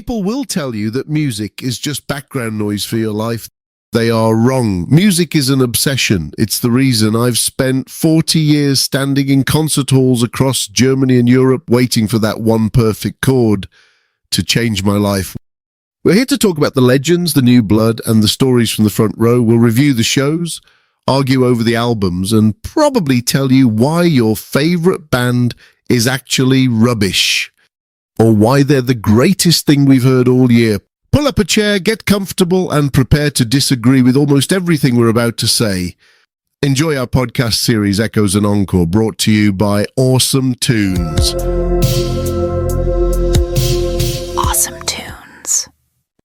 People will tell you that music is just background noise for your life. They are wrong. Music is an obsession. It's the reason I've spent 40 years standing in concert halls across Germany and Europe waiting for that one perfect chord to change my life. We're here to talk about the legends, the new blood, and the stories from the front row. We'll review the shows, argue over the albums, and probably tell you why your favorite band is actually rubbish, or why they're the greatest thing we've heard all year. Pull up a chair, get comfortable, and prepare to disagree with almost everything we're about to say. Enjoy our podcast series, Echoes Encore, brought to you by Awesome Tunes. Awesome Tunes.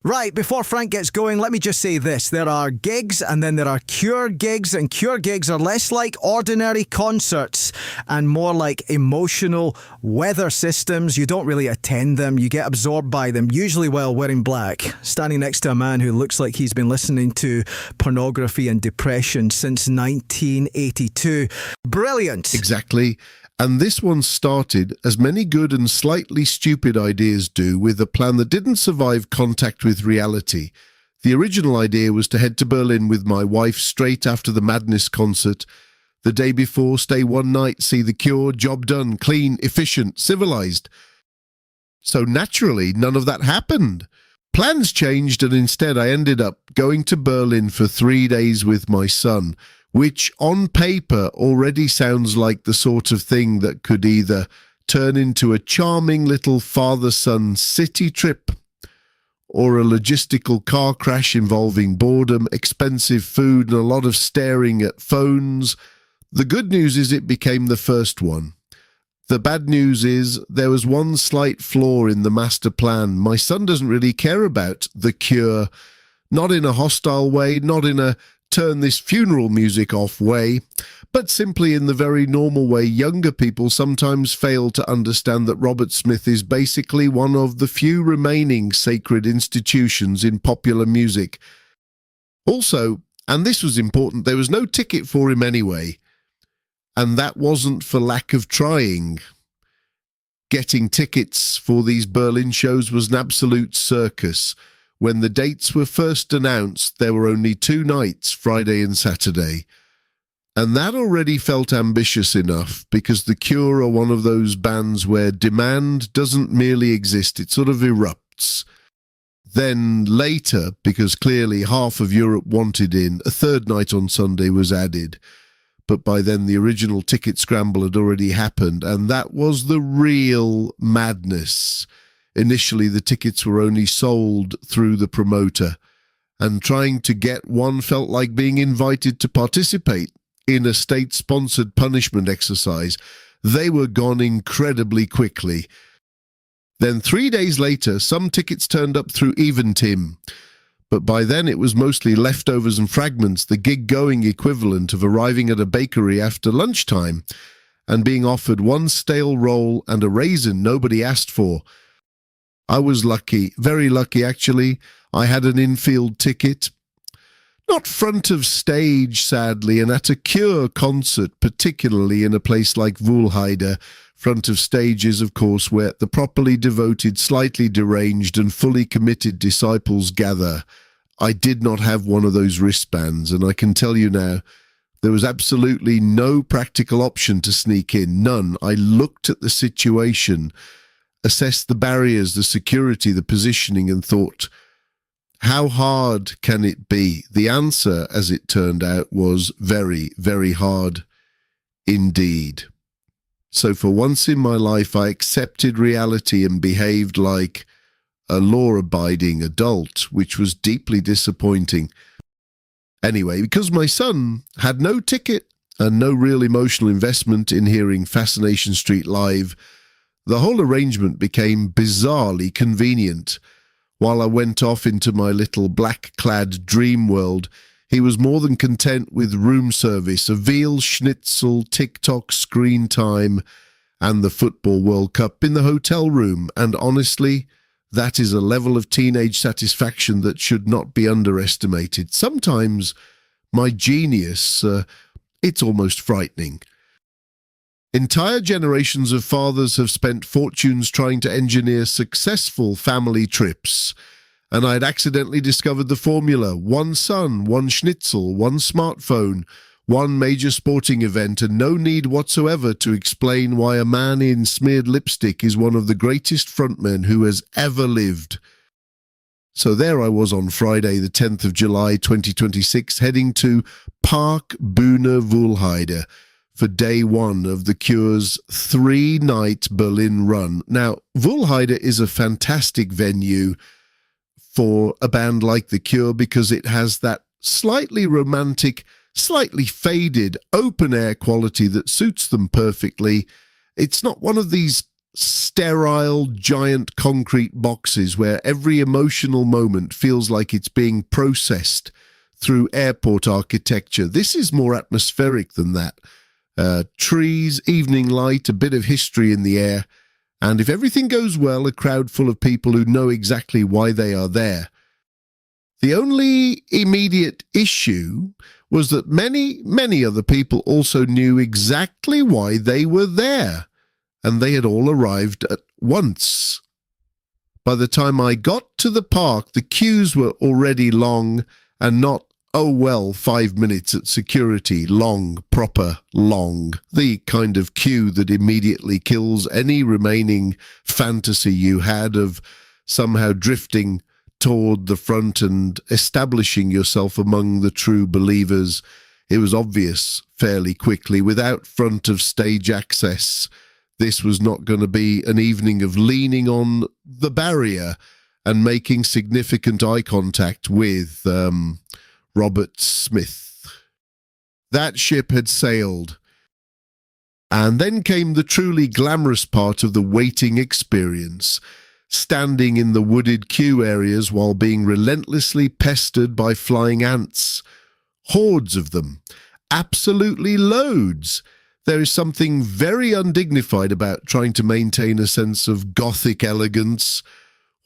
Right, before Frank gets going, let me just say this. There are gigs and then there are cure gigs, and cure gigs are less like ordinary concerts and more like emotional weather systems. You don't really attend them, you get absorbed by them, usually while wearing black, standing next to a man who looks like he's been listening to pornography and depression since 1982. Brilliant. Exactly. And this one started, as many good and slightly stupid ideas do, with a plan that didn't survive contact with reality. The original idea was to head to Berlin with my wife straight after the Madness concert. The day before, stay one night, see The Cure, job done, clean, efficient, civilized. So naturally, none of that happened. Plans changed, and instead I ended up going to Berlin for 3 days with my son, which on paper already sounds like the sort of thing that could either turn into a charming little father-son city trip or a logistical car crash involving boredom, expensive food, and a lot of staring at phones. The good news is it became the first one. The bad news is there was one slight flaw in the master plan. My son doesn't really care about The Cure, not in a hostile way, not in a turn this funeral music off way, but simply in the very normal way younger people sometimes fail to understand that Robert Smith is basically one of the few remaining sacred institutions in popular music. Also, and this was important, there was no ticket for him anyway, and that wasn't for lack of trying. Getting tickets for these Berlin shows was an absolute circus. When the dates were first announced, there were only 2 nights, Friday and Saturday. And that already felt ambitious enough, because The Cure are one of those bands where demand doesn't merely exist, it sort of erupts. Then later, because clearly half of Europe wanted in, a 3rd night on Sunday was added. But by then the original ticket scramble had already happened, and that was the real madness. Initially, the tickets were only sold through the promoter, and trying to get one felt like being invited to participate in a state-sponsored punishment exercise. They were gone incredibly quickly. Then 3 days later, some tickets turned up through Eventim, but by then it was mostly leftovers and fragments, the gig-going equivalent of arriving at a bakery after lunchtime and being offered one stale roll and a raisin nobody asked for. I was lucky, very lucky actually. I had an infield ticket. Not front of stage, sadly, and at a Cure concert, particularly in a place like Wuhlheide. Front of stage is, of course, where the properly devoted, slightly deranged and fully committed disciples gather. I did not have one of those wristbands, and I can tell you now, there was absolutely no practical option to sneak in, none. I looked at the situation, assessed the barriers, the security, the positioning, and thought, how hard can it be? The answer, as it turned out, was very, very hard indeed. So for once in my life, I accepted reality and behaved like a law-abiding adult, which was deeply disappointing. Anyway, because my son had no ticket and no real emotional investment in hearing Fascination Street live, the whole arrangement became bizarrely convenient. While I went off into my little black-clad dream world, he was more than content with room service, a veal schnitzel, TikTok screen time, and the Football World Cup in the hotel room. And honestly, that is a level of teenage satisfaction that should not be underestimated. Sometimes my genius, it's almost frightening. Entire generations of fathers have spent fortunes trying to engineer successful family trips, and I'd accidentally discovered the formula: one son, one schnitzel, one smartphone, one major sporting event, and no need whatsoever to explain why a man in smeared lipstick is one of the greatest frontmen who has ever lived. So there I was on Friday, the 10th of July 2026, heading to Park Bühne Wuhlheide for day one of The Cure's 3-night Berlin run. Now, Wuhlheide is a fantastic venue for a band like The Cure because it has that slightly romantic, slightly faded, open-air quality that suits them perfectly. It's not one of these sterile, giant concrete boxes where every emotional moment feels like it's being processed through airport architecture. This is more atmospheric than that. Trees, evening light, a bit of history in the air, and if everything goes well, a crowd full of people who know exactly why they are there. The only immediate issue was that many other people also knew exactly why they were there, and they had all arrived at once. By the time I got to the park, the queues were already long, and not, 5 minutes at security. Long, proper, long. The kind of queue that immediately kills any remaining fantasy you had of somehow drifting toward the front and establishing yourself among the true believers. It was obvious fairly quickly, without front of stage access, this was not going to be an evening of leaning on the barrier and making significant eye contact with Robert Smith. That ship had sailed. And then came the truly glamorous part of the waiting experience, standing in the wooded queue areas while being relentlessly pestered by flying ants. Hordes of them. Absolutely loads. There is something very undignified about trying to maintain a sense of gothic elegance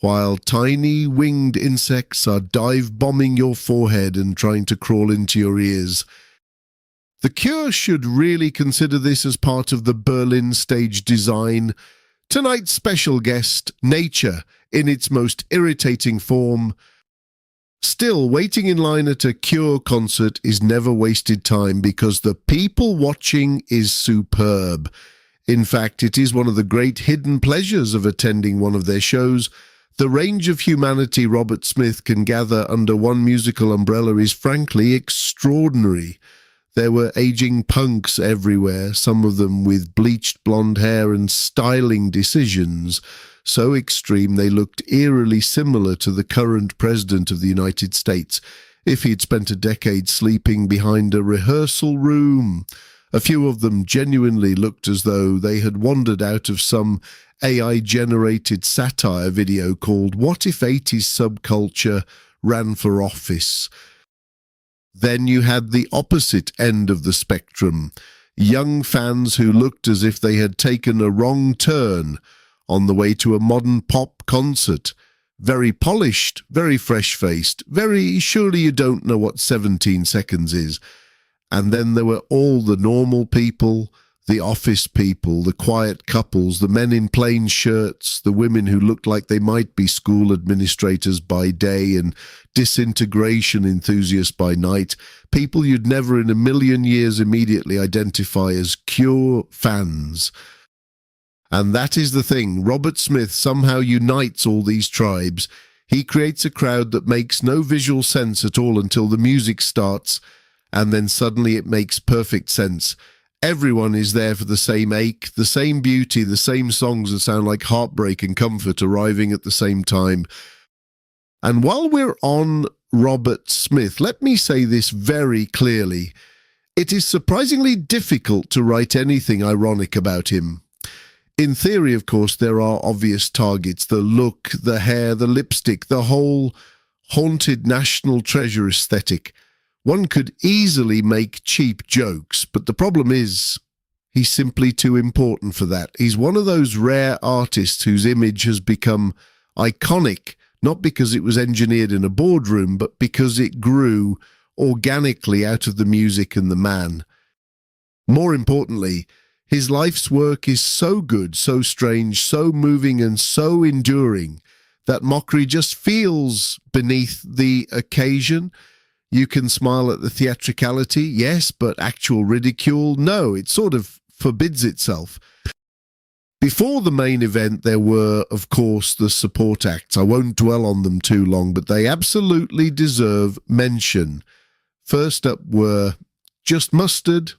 while tiny winged insects are dive-bombing your forehead and trying to crawl into your ears. The Cure should really consider this as part of the Berlin stage design. Tonight's special guest, nature, in its most irritating form. Still, waiting in line at a Cure concert is never wasted time because the people watching is superb. In fact, it is one of the great hidden pleasures of attending one of their shows. The range of humanity Robert Smith can gather under one musical umbrella is frankly extraordinary. There were aging punks everywhere, some of them with bleached blonde hair and styling decisions so extreme they looked eerily similar to the current president of the United States if he'd spent a decade sleeping behind a rehearsal room. A few of them genuinely looked as though they had wandered out of some AI-generated satire video called What If 80s Subculture Ran for Office? Then you had the opposite end of the spectrum, young fans who looked as if they had taken a wrong turn on the way to a modern pop concert. Very polished, very fresh-faced, very surely you don't know what 17 seconds is. And then there were all the normal people, the office people, the quiet couples, the men in plain shirts, the women who looked like they might be school administrators by day and disintegration enthusiasts by night, people you'd never in a million years immediately identify as Cure fans. And that is the thing. Robert Smith somehow unites all these tribes. He creates a crowd that makes no visual sense at all until the music starts, and then suddenly it makes perfect sense. Everyone is there for the same ache, the same beauty, the same songs that sound like heartbreak and comfort arriving at the same time. And while we're on Robert Smith, let me say this very clearly. It is surprisingly difficult to write anything ironic about him. In theory, of course, there are obvious targets, the look, the hair, the lipstick, the whole haunted national treasure aesthetic. One could easily make cheap jokes, but the problem is he's simply too important for that. He's one of those rare artists whose image has become iconic, not because it was engineered in a boardroom, but because it grew organically out of the music and the man. More importantly, His life's work is so good, so strange, so moving and so enduring that mockery just feels beneath the occasion. You can smile at the theatricality, yes, but actual ridicule, no, it sort of forbids itself. Before the main event, there were, of course, the support acts. I won't dwell on them too long, but they absolutely deserve mention. First up were Just Mustard,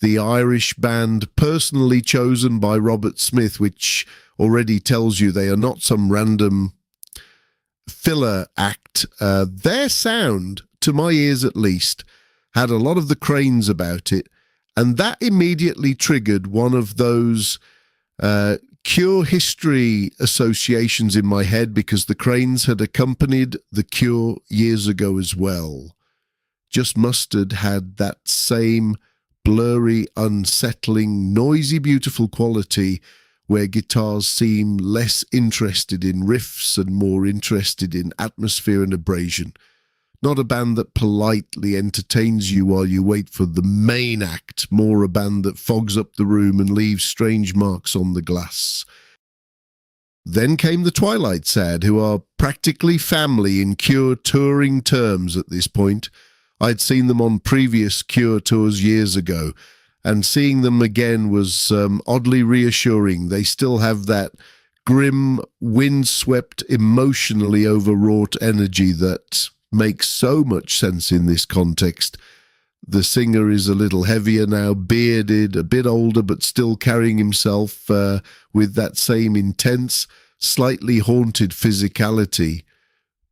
the Irish band personally chosen by Robert Smith, which already tells you they are not some random filler act. Their sound, to my ears at least, had a lot of the Cranes about it, and that immediately triggered one of those Cure history associations in my head, because the Cranes had accompanied the Cure years ago as well. Just Mustard had that same blurry, unsettling, noisy, beautiful quality where guitars seem less interested in riffs and more interested in atmosphere and abrasion. Not a band that politely entertains you while you wait for the main act, more a band that fogs up the room and leaves strange marks on the glass. Then came the Twilight Sad, who are practically family in Cure touring terms at this point. I'd seen them on previous Cure tours years ago, and seeing them again was oddly reassuring. They still have that grim, windswept, emotionally overwrought energy that makes so much sense in this context. The singer is a little heavier now, bearded, a bit older, but still carrying himself with that same intense, slightly haunted physicality.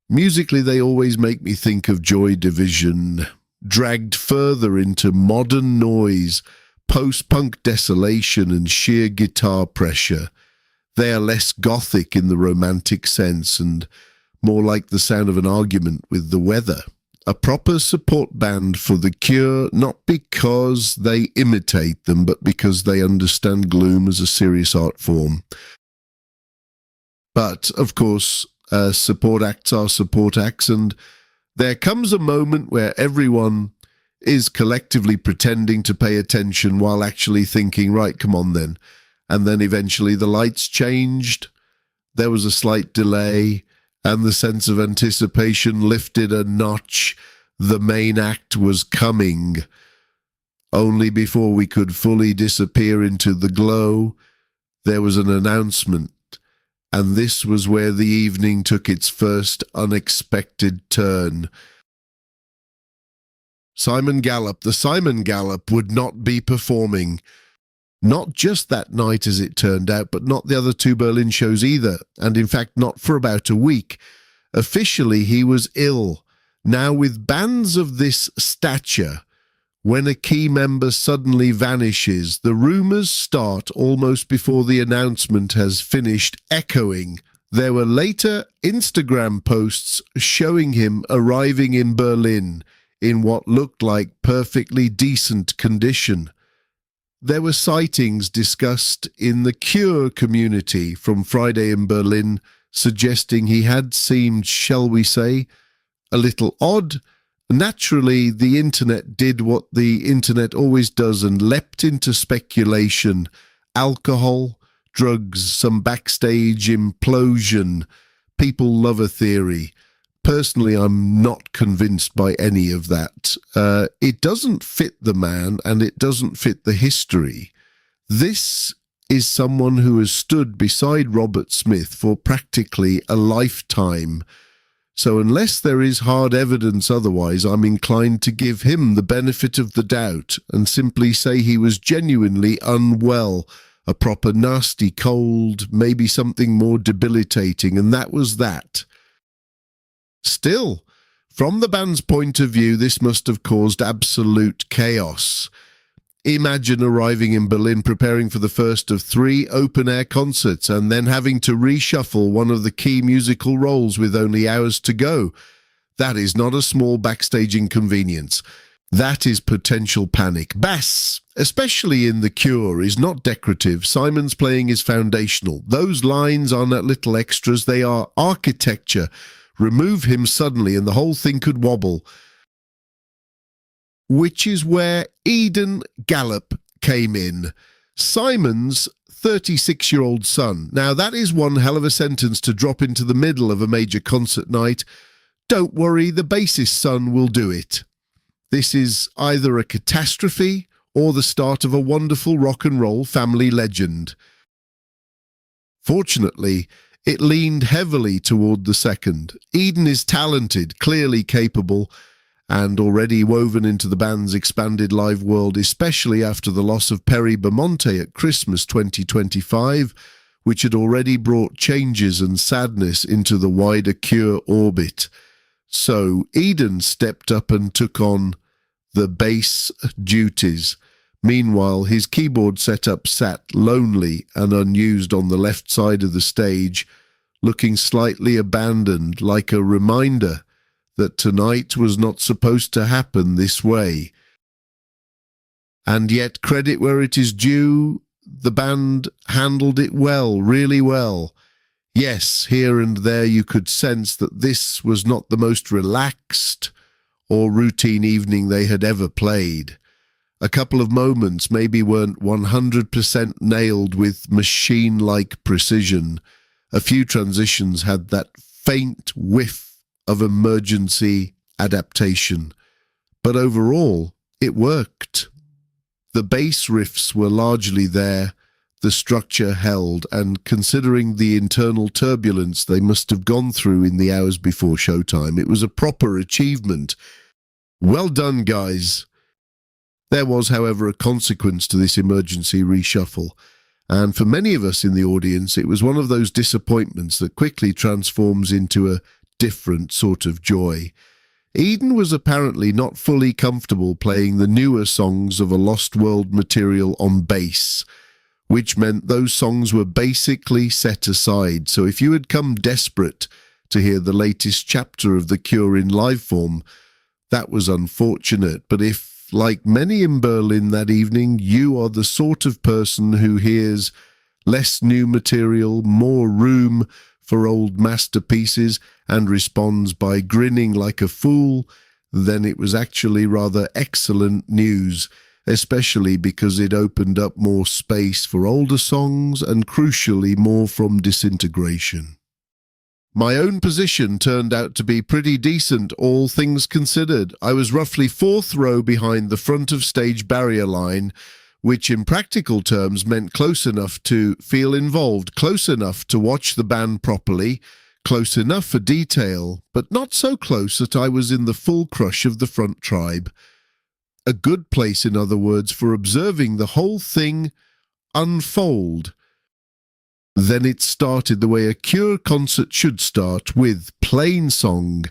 Musically, they always make me think of Joy Division, dragged further into modern noise, post-punk desolation and sheer guitar pressure. They are less gothic in the romantic sense and more like the sound of an argument with the weather. A proper support band for the Cure, not because they imitate them, but because they understand gloom as a serious art form. But, of course, support acts are support acts, and there comes a moment where everyone is collectively pretending to pay attention while actually thinking, right, come on then. And then eventually the lights changed, there was a slight delay, and the sense of anticipation lifted a notch. The main act was coming. Only before we could fully disappear into the glow, there was an announcement, and this was where the evening took its first unexpected turn. The Simon Gallup would not be performing. Not just that night, as it turned out, but not the other two Berlin shows either, and in fact not for about a week. Officially, he was ill. Now, with bands of this stature, when a key member suddenly vanishes, the rumours start almost before the announcement has finished echoing. There were later Instagram posts showing him arriving in Berlin in what looked like perfectly decent condition. There were sightings discussed in the Cure community from Friday in Berlin, suggesting he had seemed, shall we say, a little odd. Naturally, the internet did what the internet always does and leapt into speculation. Alcohol, drugs, some backstage implosion. People love a theory. Personally, I'm not convinced by any of that. It doesn't fit the man, and it doesn't fit the history. This is someone who has stood beside Robert Smith for practically a lifetime. So unless there is hard evidence otherwise, I'm inclined to give him the benefit of the doubt and simply say he was genuinely unwell, a proper nasty cold, maybe something more debilitating, and that was that. Still, from the band's point of view, this must have caused absolute chaos. Imagine arriving in Berlin preparing for the first of 3 open-air concerts and then having to reshuffle one of the key musical roles with only hours to go. That is not a small backstage inconvenience. That is potential panic. Bass, especially in The Cure, is not decorative. Simon's playing is foundational. Those lines are not little extras. They are architecture. Remove him suddenly and the whole thing could wobble. Which is where Eden Gallup came in. Simon's 36-year-old son. Now, that is one hell of a sentence to drop into the middle of a major concert night. Don't worry, the bassist's son will do it. This is either a catastrophe or the start of a wonderful rock and roll family legend. Fortunately, it leaned heavily toward the second. Eden is talented, clearly capable, and already woven into the band's expanded live world, especially after the loss of Perry Beaumonte at Christmas 2025, which had already brought changes and sadness into the wider Cure orbit. So Eden stepped up and took on the bass duties. Meanwhile, his keyboard setup sat lonely and unused on the left side of the stage, looking slightly abandoned, like a reminder that tonight was not supposed to happen this way. And yet, credit where it is due, the band handled it well, really well. Yes, here and there you could sense that this was not the most relaxed or routine evening they had ever played. A couple of moments maybe weren't 100% nailed with machine-like precision. A few transitions had that faint whiff of emergency adaptation. But overall, it worked. The bass riffs were largely there, the structure held, and considering the internal turbulence they must have gone through in the hours before showtime, it was a proper achievement. Well done, guys. There was, however, a consequence to this emergency reshuffle, and for many of us in the audience, it was one of those disappointments that quickly transforms into a different sort of joy. Eden was apparently not fully comfortable playing the newer songs of a Lost World material on bass, which meant those songs were basically set aside. So if you had come desperate to hear the latest chapter of The Cure in live form, that was unfortunate. But if, like many in Berlin that evening, you are the sort of person who hears less new material, more room for old masterpieces, and responds by grinning like a fool, then it was actually rather excellent news, especially because it opened up more space for older songs and, crucially, more from Disintegration. My own position turned out to be pretty decent, all things considered. I was roughly fourth row behind the front of stage barrier line, which in practical terms meant close enough to feel involved, close enough to watch the band properly, close enough for detail, but not so close that I was in the full crush of the front tribe. A good place, in other words, for observing the whole thing unfold. Then it started the way a Cure concert should start, with Plain Song.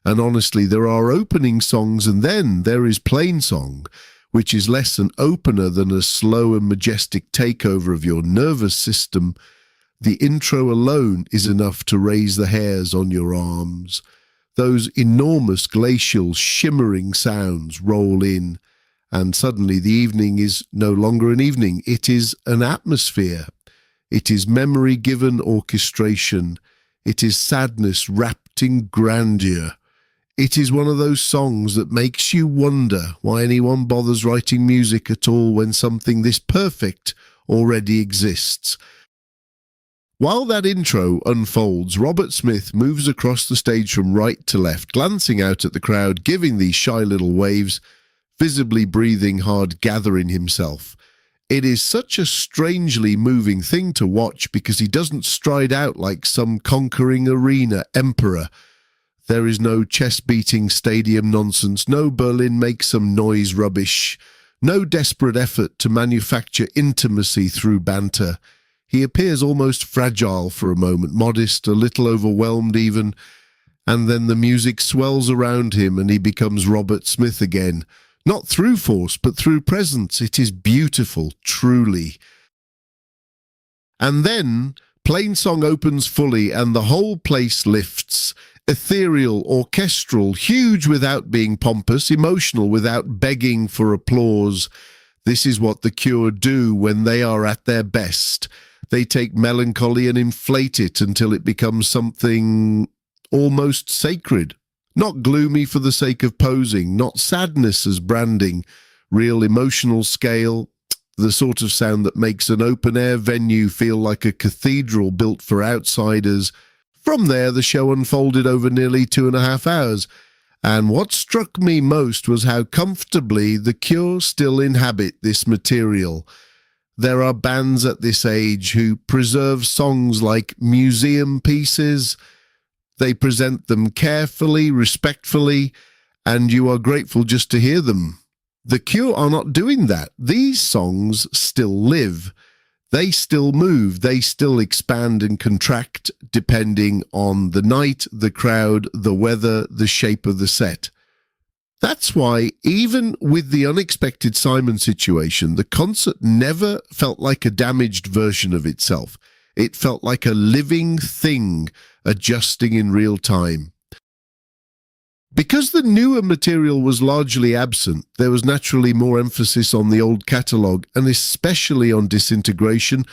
And honestly, there are opening songs and then there is Plain Song, which is less an opener than a slow and majestic takeover of your nervous system. The intro alone is enough to raise the hairs on your arms. Those enormous glacial shimmering sounds roll in, and suddenly the evening is no longer an evening. It is an atmosphere. It is memory-given orchestration. It is sadness wrapped in grandeur. It is one of those songs that makes you wonder why anyone bothers writing music at all when something this perfect already exists. While that intro unfolds, Robert Smith moves across the stage from right to left, glancing out at the crowd, giving these shy little waves, visibly breathing hard, gathering himself. It is such a strangely moving thing to watch because he doesn't stride out like some conquering arena emperor. There is no chest-beating stadium nonsense, no Berlin make some noise rubbish, no desperate effort to manufacture intimacy through banter. He appears almost fragile for a moment, modest, a little overwhelmed even, and then the music swells around him and he becomes Robert Smith again. Not through force, but through presence. It is beautiful, truly. And then Plain Song opens fully and the whole place lifts. Ethereal, orchestral, huge without being pompous, emotional without begging for applause. This is what the Cure do when they are at their best. They take melancholy and inflate it until it becomes something almost sacred. Not gloomy for the sake of posing, not sadness as branding, real emotional scale. the sort of sound that makes an open-air venue feel like a cathedral built for outsiders. From there, the show unfolded over nearly 2.5 hours, and what struck me most was how comfortably The Cure still inhabit this material. There are bands at this age who preserve songs like museum pieces. They present them carefully, respectfully, and you are grateful just to hear them. The Cure are not doing that. These songs still live. They still move. They still expand and contract depending on the night, the crowd, the weather, the shape of the set. That's why, even with the unexpected Simon situation, the concert never felt like a damaged version of itself. It felt like a living thing adjusting in real time. Because the newer material was largely absent, there was naturally more emphasis on the old catalogue, and especially on Disintegration,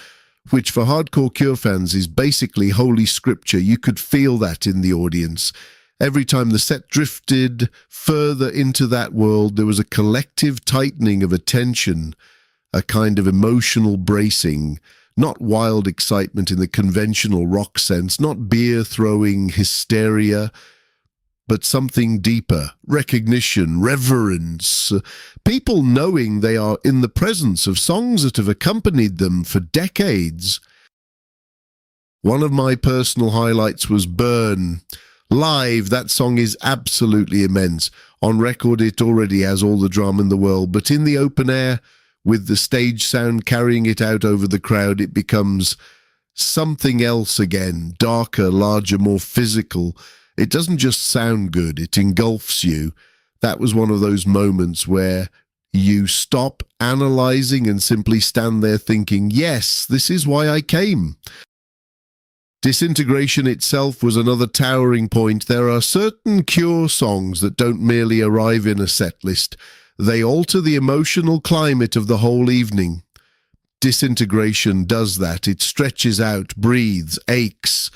which for hardcore Cure fans is basically holy scripture. You could feel that in the audience. Every time the set drifted further into that world, there was a collective tightening of attention, a kind of emotional bracing, not wild excitement in the conventional rock sense, not beer-throwing hysteria, but something deeper, recognition, reverence, people knowing they are in the presence of songs that have accompanied them for decades. One of my personal highlights was Burn. Live, that song is absolutely immense. On record, it already has all the drama in the world, but in the open air, with the stage sound carrying it out over the crowd, it becomes something else again, darker, larger, more physical. It doesn't just sound good, it engulfs you. That was one of those moments where you stop analyzing and simply stand there thinking, yes, this is why I came. Disintegration itself was another towering point. There are certain Cure songs that don't merely arrive in a set list. They alter the emotional climate of the whole evening. Disintegration does that. It stretches out, breathes, aches,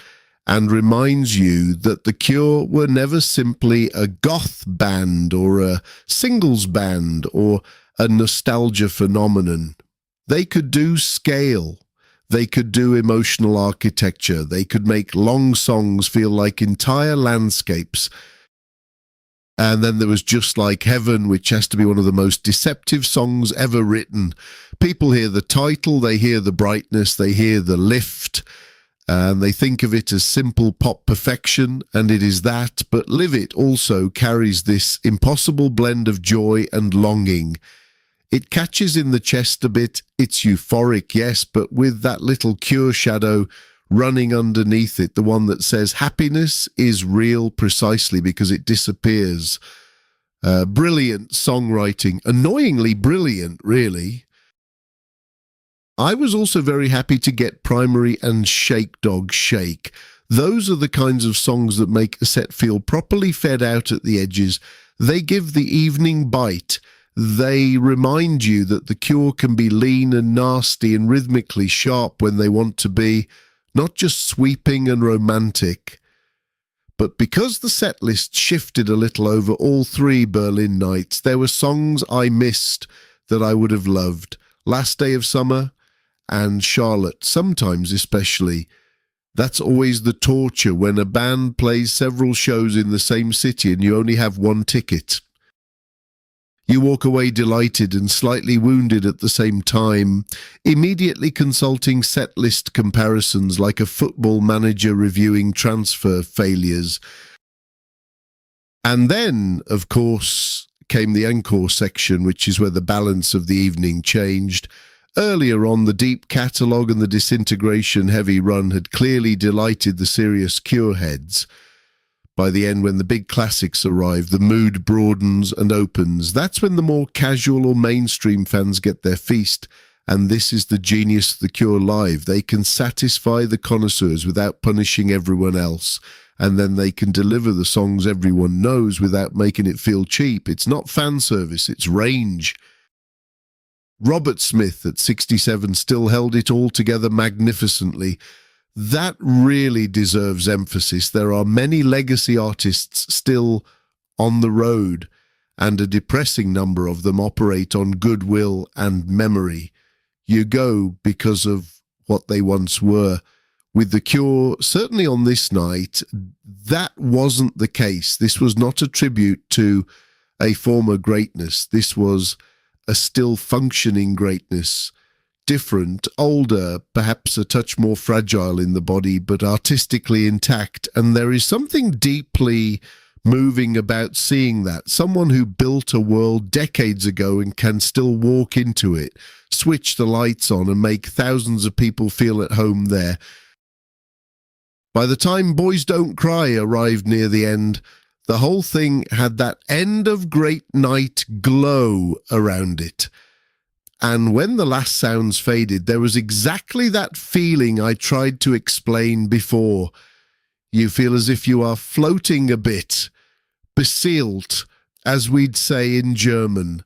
and reminds you that The Cure were never simply a goth band or a singles band or a nostalgia phenomenon. They could do scale. They could do emotional architecture. They could make long songs feel like entire landscapes. And then there was Just Like Heaven, which has to be one of the most deceptive songs ever written. People hear the title, they hear the brightness, they hear the lift, and they think of it as simple pop perfection, and it is that, but Live It also carries this impossible blend of joy and longing. It catches in the chest a bit, it's euphoric, yes, but with that little Cure shadow running underneath it, the one that says happiness is real precisely because it disappears. Brilliant songwriting, annoyingly brilliant, really. I was also very happy to get Primary and Shake Dog Shake. Those are the kinds of songs that make a set feel properly fed out at the edges. They give the evening bite. They remind you that The Cure can be lean and nasty and rhythmically sharp when they want to be, not just sweeping and romantic. But because the set list shifted a little over all 3 Berlin nights, there were songs I missed that I would have loved. Last Day of Summer and Charlotte, sometimes especially. That's always the torture when a band plays several shows in the same city and you only have one ticket. You walk away delighted and slightly wounded at the same time, immediately consulting set list comparisons like a football manager reviewing transfer failures. And then, of course, came the encore section, which is where the balance of the evening changed. Earlier on, the deep catalogue and the Disintegration heavy run had clearly delighted the serious Cure heads. By the end, when the big classics arrive, the mood broadens and opens. That's when the more casual or mainstream fans get their feast, and this is the genius of The Cure live. They can satisfy the connoisseurs without punishing everyone else, and then they can deliver the songs everyone knows without making it feel cheap. It's not fan service, it's range. Robert Smith at 67 still held it all together magnificently. That really deserves emphasis. There are many legacy artists still on the road, and a depressing number of them operate on goodwill and memory. You go because of what they once were. With The Cure, certainly on this night, that wasn't the case. This was not a tribute to a former greatness. This was a still functioning greatness, different, older, perhaps a touch more fragile in the body, but artistically intact. And there is something deeply moving about seeing that. Someone who built a world decades ago and can still walk into it, switch the lights on and make thousands of people feel at home there. By the time Boys Don't Cry arrived near the end, the whole thing had that end of great night glow around it. And when the last sounds faded, there was exactly that feeling I tried to explain before. You feel as if you are floating a bit, beseelt, as we'd say in German.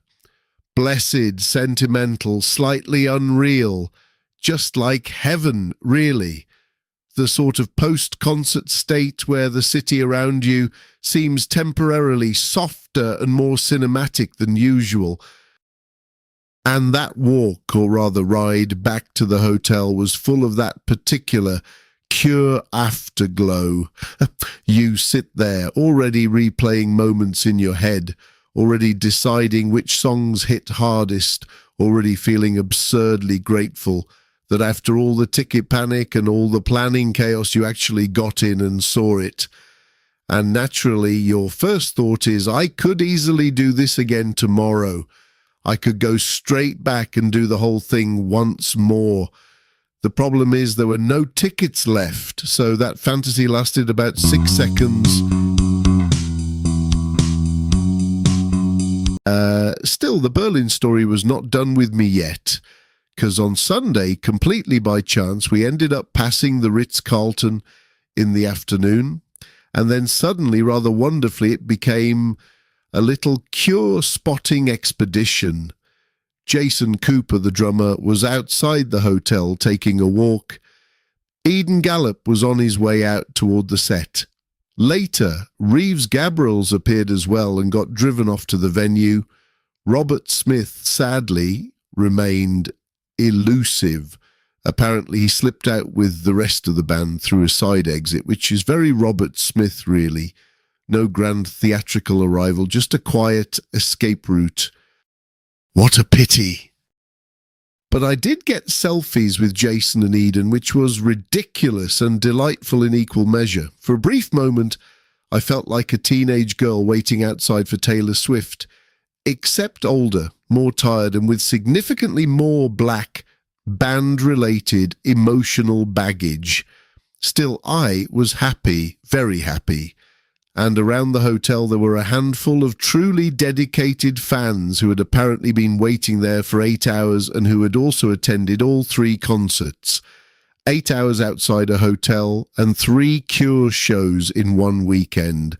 Blessed, sentimental, slightly unreal, just like heaven, really. The sort of post-concert state where the city around you seems temporarily softer and more cinematic than usual. And that walk, or rather ride, back to the hotel was full of that particular Cure afterglow. You sit there, already replaying moments in your head, already deciding which songs hit hardest, already feeling absurdly grateful that after all the ticket panic and all the planning chaos, you actually got in and saw it. And naturally, your first thought is, I could easily do this again tomorrow. I could go straight back and do the whole thing once more. The problem is there were no tickets left, so that fantasy lasted about 6 seconds. Still, the Berlin story was not done with me yet, because on Sunday, completely by chance, we ended up passing the Ritz-Carlton in the afternoon, and then suddenly, rather wonderfully, it became a little Cure spotting expedition. Jason Cooper, the drummer, was outside the hotel taking a walk. Eden Gallup was on his way out toward the set. Later, Reeves Gabrels appeared as well and got driven off to the venue. Robert Smith, sadly, remained elusive. Apparently, he slipped out with the rest of the band through a side exit, which is very Robert Smith, really. No grand theatrical arrival, just a quiet escape route. What a pity. But I did get selfies with Jason and Eden, which was ridiculous and delightful in equal measure. For a brief moment, I felt like a teenage girl waiting outside for Taylor Swift, except older, more tired, and with significantly more black, band-related emotional baggage. Still, I was happy, very happy. And around the hotel there were a handful of truly dedicated fans who had apparently been waiting there for 8 hours and who had also attended all 3 concerts. 8 hours outside a hotel and 3 Cure shows in one weekend.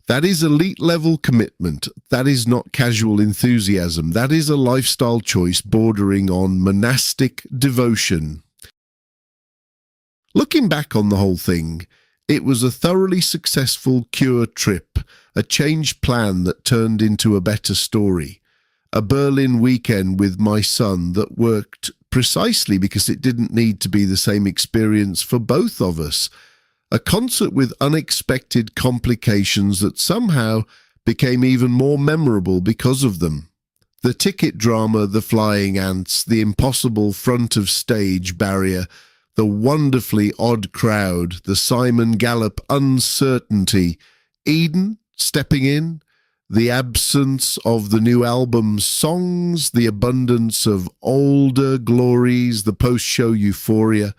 That is elite-level commitment. That is not casual enthusiasm. That is a lifestyle choice bordering on monastic devotion. Looking back on the whole thing, it was a thoroughly successful Cure trip, a changed plan that turned into a better story. A Berlin weekend with my son that worked precisely because it didn't need to be the same experience for both of us. A concert with unexpected complications that somehow became even more memorable because of them. The ticket drama, the flying ants, the impossible front-of-stage barrier, the wonderfully odd crowd, the Simon Gallup uncertainty, Eden stepping in, the absence of the new album's songs, the abundance of older glories, the post-show euphoria,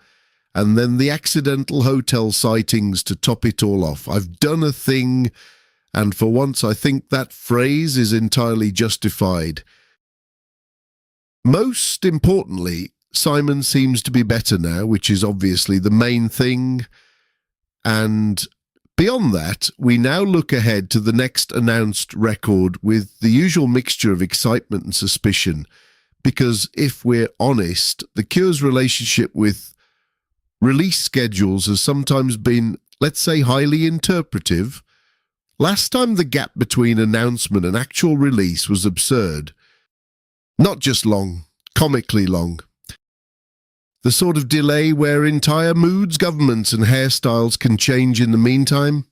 and then the accidental hotel sightings to top it all off. I've done a thing, and for once I think that phrase is entirely justified. Most importantly, Simon seems to be better now, which is obviously the main thing. And beyond that, we now look ahead to the next announced record with the usual mixture of excitement and suspicion. Because if we're honest, The Cure's relationship with release schedules has sometimes been, let's say, highly interpretive. Last time the gap between announcement and actual release was absurd. Not just long, comically long. The sort of delay where entire moods, governments and hairstyles can change in the meantime.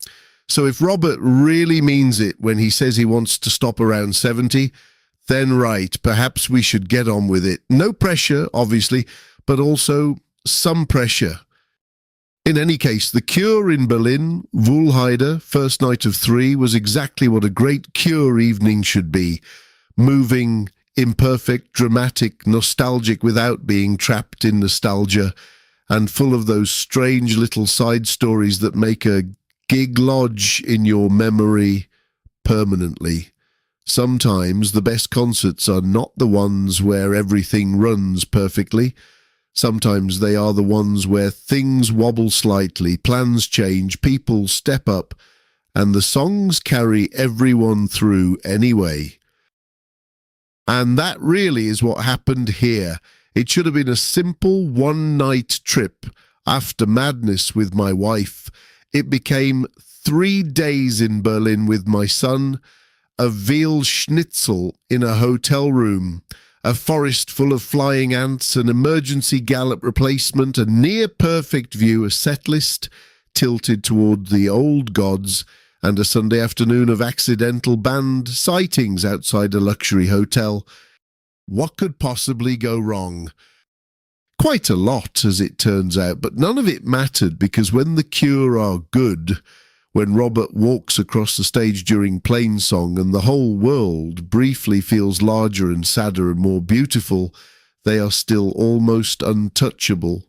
So if Robert really means it when he says he wants to stop around 70, then right, perhaps we should get on with it. No pressure, obviously, but also some pressure. In any case, the Cure in Berlin, Wohlheide, first night of 3, was exactly what a great Cure evening should be. Moving, imperfect, dramatic, nostalgic without being trapped in nostalgia, and full of those strange little side stories that make a gig lodge in your memory permanently. Sometimes the best concerts are not the ones where everything runs perfectly. Sometimes they are the ones where things wobble slightly, plans change, people step up, and the songs carry everyone through anyway. And that really is what happened here. It should have been a simple one-night trip after madness with my wife. It became 3 days in Berlin with my son, a veal schnitzel in a hotel room, a forest full of flying ants, an emergency gallop replacement, a near-perfect view, a set list tilted toward the old gods, and a Sunday afternoon of accidental band sightings outside a luxury hotel. What could possibly go wrong? Quite a lot, as it turns out, but none of it mattered, because when the Cure are good, when Robert walks across the stage during Plainsong and the whole world briefly feels larger and sadder and more beautiful, they are still almost untouchable.